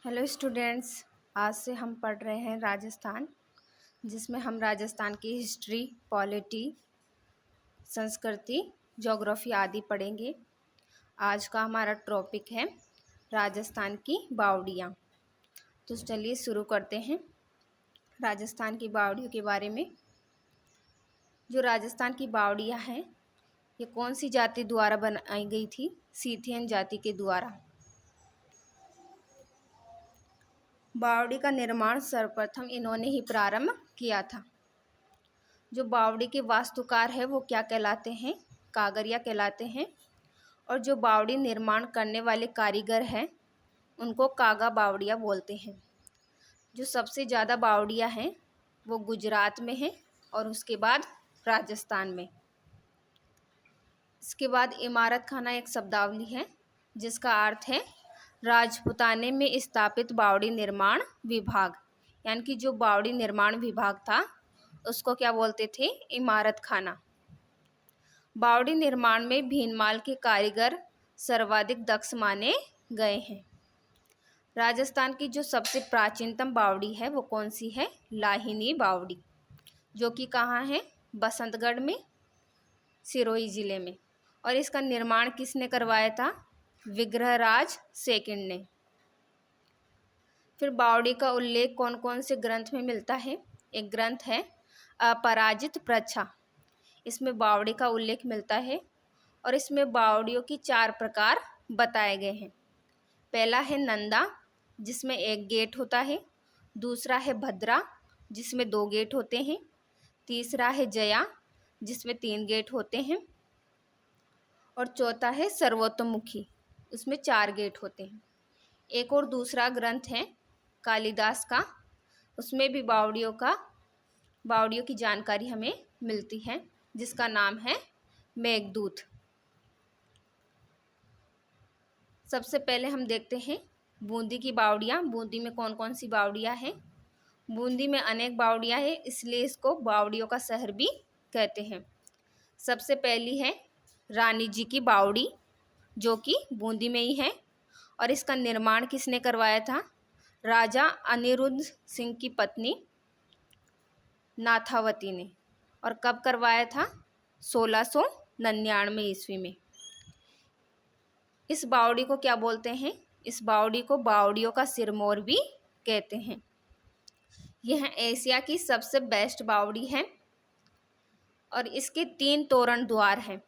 Hello students. आज से हम पढ़ रहे हैं राजस्थान, जिसमें हम राजस्थान की हिस्ट्री, पॉलिटी, संस्कृति, ज्योग्राफी आदि पढ़ेंगे। आज का हमारा टॉपिक है राजस्थान की बावड़ियाँ। तो चलिए शुरू करते हैं राजस्थान की बावड़ियों के बारे में। जो राजस्थान की बावड़ियाँ हैं, ये कौन सी जाति द्वारा बनाई गई थी? सीथियन जाति के द्वारा। बावड़ी का निर्माण सर्वप्रथम इन्होंने ही प्रारंभ किया था। जो बावड़ी के वास्तुकार है वो क्या कहलाते हैं? कागरिया कहलाते हैं। और जो बावड़ी निर्माण करने वाले कारीगर हैं उनको कागा बावड़िया बोलते हैं। जो सबसे ज़्यादा बावड़ियाँ हैं वो गुजरात में हैं और उसके बाद राजस्थान में। इसके बाद इमारत खाना एक शब्दावली है जिसका अर्थ है राजपुताने में स्थापित बावड़ी निर्माण विभाग। यानी कि जो बावड़ी निर्माण विभाग था उसको क्या बोलते थे? इमारत खाना। बावड़ी निर्माण में भीनमाल के कारीगर सर्वाधिक दक्ष माने गए हैं। राजस्थान की जो सबसे प्राचीनतम बावड़ी है वो कौन सी है? लाहिनी बावड़ी, जो कि कहाँ है? बसंतगढ़ में, सिरोही जिले में। और इसका निर्माण किसने करवाया था? विग्रहराज सेकंड ने। फिर बावड़ी का उल्लेख कौन कौन से ग्रंथ में मिलता है? एक ग्रंथ है अपराजित प्रच्छा, इसमें बावड़ी का उल्लेख मिलता है और इसमें बावड़ियों की 4 प्रकार बताए गए हैं। पहला है नंदा, जिसमें 1 गेट होता है। दूसरा है भद्रा, जिसमें 2 गेट होते हैं। तीसरा है जया, जिसमें 3 गेट होते हैं। और चौथा है सर्वोत्तमुखी, उसमें 4 गेट होते हैं। एक और दूसरा ग्रंथ है कालिदास का, उसमें भी बावड़ियों की जानकारी हमें मिलती है, जिसका नाम है मेघदूत। सबसे पहले हम देखते हैं बूंदी की बावड़ियाँ। बूंदी में कौन कौन सी बावड़ियाँ हैं? बूंदी में अनेक बावड़ियाँ हैं, इसलिए इसको बावड़ियों का शहर भी कहते हैं। सबसे पहली है रानी जी की बावड़ी, जो कि बूंदी में ही है। और इसका निर्माण किसने करवाया था? राजा अनिरुद्ध सिंह की पत्नी नाथावती ने। और कब करवाया था? 1699 ईस्वी में। इस बावड़ी को क्या बोलते हैं? इस बावड़ी को बावड़ियों का सिरमौर भी कहते हैं। यह एशिया की सबसे बेस्ट बावड़ी है और इसके 3 तोरण द्वार हैं।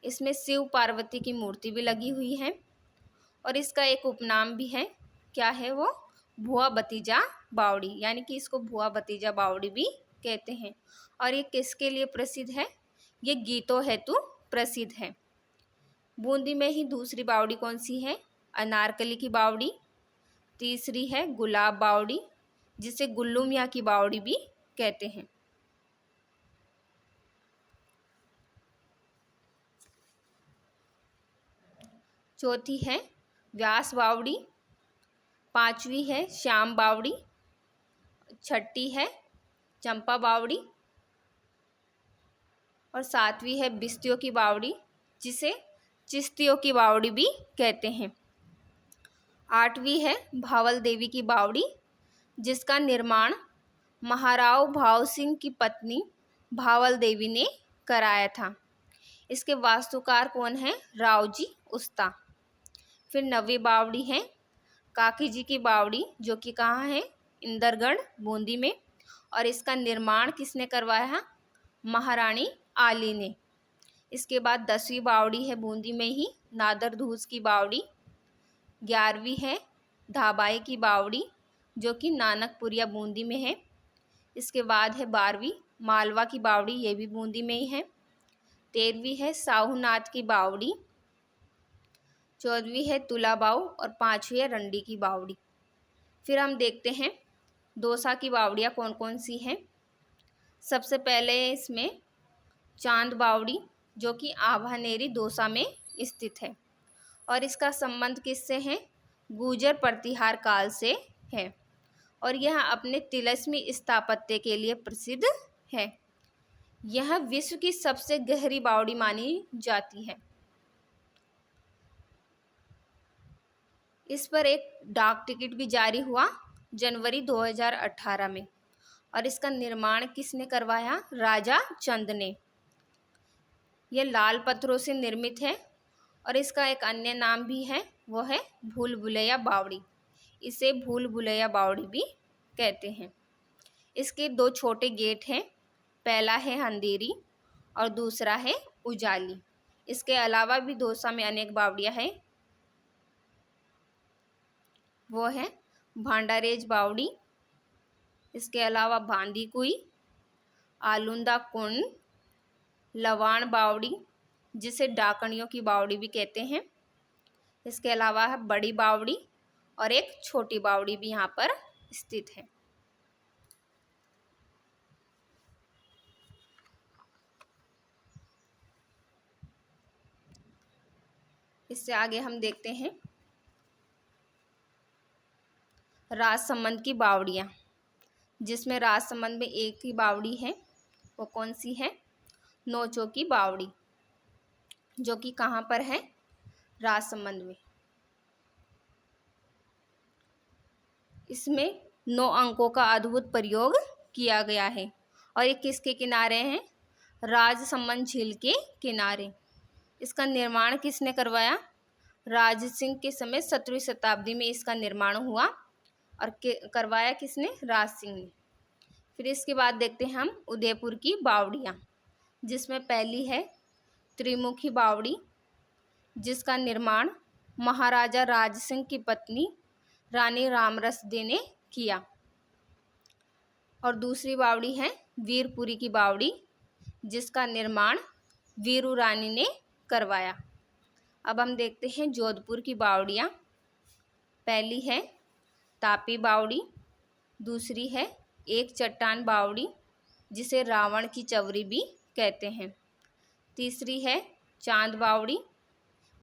इसमें शिव पार्वती की मूर्ति भी लगी हुई है और इसका एक उपनाम भी है। क्या है वो? भुआ भतीजा बावड़ी, यानी कि इसको भुआ भतीजा बावड़ी भी कहते हैं। और ये किसके लिए प्रसिद्ध है? ये गीतों हेतु प्रसिद्ध है। बूंदी में ही दूसरी बावड़ी कौन सी है? अनारकली की बावड़ी। तीसरी है गुलाब बावड़ी, जिसे गुल्लू मियाँ की बावड़ी भी कहते हैं। चौथी है व्यास बावड़ी। 5वीं है श्याम बावड़ी। 6ठी है चंपा बावड़ी। और 7वीं है बिस्तियों की बावड़ी, जिसे चिश्तियों की बावड़ी भी कहते हैं। 8वीं है भावल देवी की बावड़ी, जिसका निर्माण महाराव भाव सिंह की पत्नी भावल देवी ने कराया था। इसके वास्तुकार कौन है? रावजी उस्ता। फिर 9वीं बावड़ी है काकी जी की बावड़ी, जो कि कहाँ है? इंदरगढ़, बूंदी में। और इसका निर्माण किसने करवाया? महारानी आली ने। इसके बाद 10वीं बावड़ी है बूंदी में ही नादर धूस की बावड़ी। 11वीं है धाबाई की बावड़ी, जो कि नानकपुरिया बूंदी में है। इसके बाद है 12वीं मालवा की बावड़ी, ये भी बूंदी में ही है। 13वीं है साहूनाथ की बावड़ी। 14वीं है तुलाबाऊ और 5वीं है रंडी की बावड़ी। फिर हम देखते हैं दौसा की बावड़ियाँ कौन कौन सी हैं। सबसे पहले इसमें चांद बावड़ी, जो कि आभानेरी दौसा में स्थित है और इसका संबंध किससे है? गुर्जर प्रतिहार काल से है और यह अपने तिलस्मी स्थापत्य के लिए प्रसिद्ध है। यह विश्व की सबसे गहरी बावड़ी मानी जाती है। इस पर एक डाक टिकट भी जारी हुआ जनवरी 2018 में। और इसका निर्माण किसने करवाया? राजा चंद ने। यह लाल पत्थरों से निर्मित है और इसका एक अन्य नाम भी है, वो है भूल भुलैया बावड़ी। इसे भूल भुलैया बावड़ी भी कहते हैं। इसके दो छोटे गेट हैं, पहला है अंधेरी और दूसरा है उजाली। इसके अलावा भी दौसा में अनेक बावड़ियाँ हैं, वो है भांडारेज बावड़ी, इसके अलावा बांदी कुई, आलूंदा कुंड, लवाण बावड़ी जिसे डाकणियों की बावड़ी भी कहते हैं, इसके अलावा है बड़ी बावड़ी और एक छोटी बावड़ी भी यहाँ पर स्थित है। इससे आगे हम देखते हैं राजसमंद की बावड़ियाँ, जिसमें राजसमंद में एक ही बावड़ी है, वो कौन सी है? नौचों की बावड़ी, जो कि कहाँ पर है? राजसमंद में। इसमें 9 अंकों का अद्भुत प्रयोग किया गया है और ये किसके किनारे हैं? राजसमंद झील के किनारे। इसका निर्माण किसने करवाया? राज सिंह के समय 17वीं शताब्दी में इसका निर्माण हुआ और करवाया किसने? राज सिंह ने। फिर इसके बाद देखते हैं हम उदयपुर की बावड़ियाँ, जिसमें पहली है त्रिमुखी बावड़ी, जिसका निर्माण महाराजा राज सिंह की पत्नी रानी रामरसदे ने किया। और दूसरी बावड़ी है वीरपुरी की बावड़ी, जिसका निर्माण वीरू रानी ने करवाया। अब हम देखते हैं जोधपुर की बावड़ियाँ। पहली है तापी बावड़ी, दूसरी है एक चट्टान बावड़ी जिसे रावण की चवरी भी कहते हैं, तीसरी है चांद बावड़ी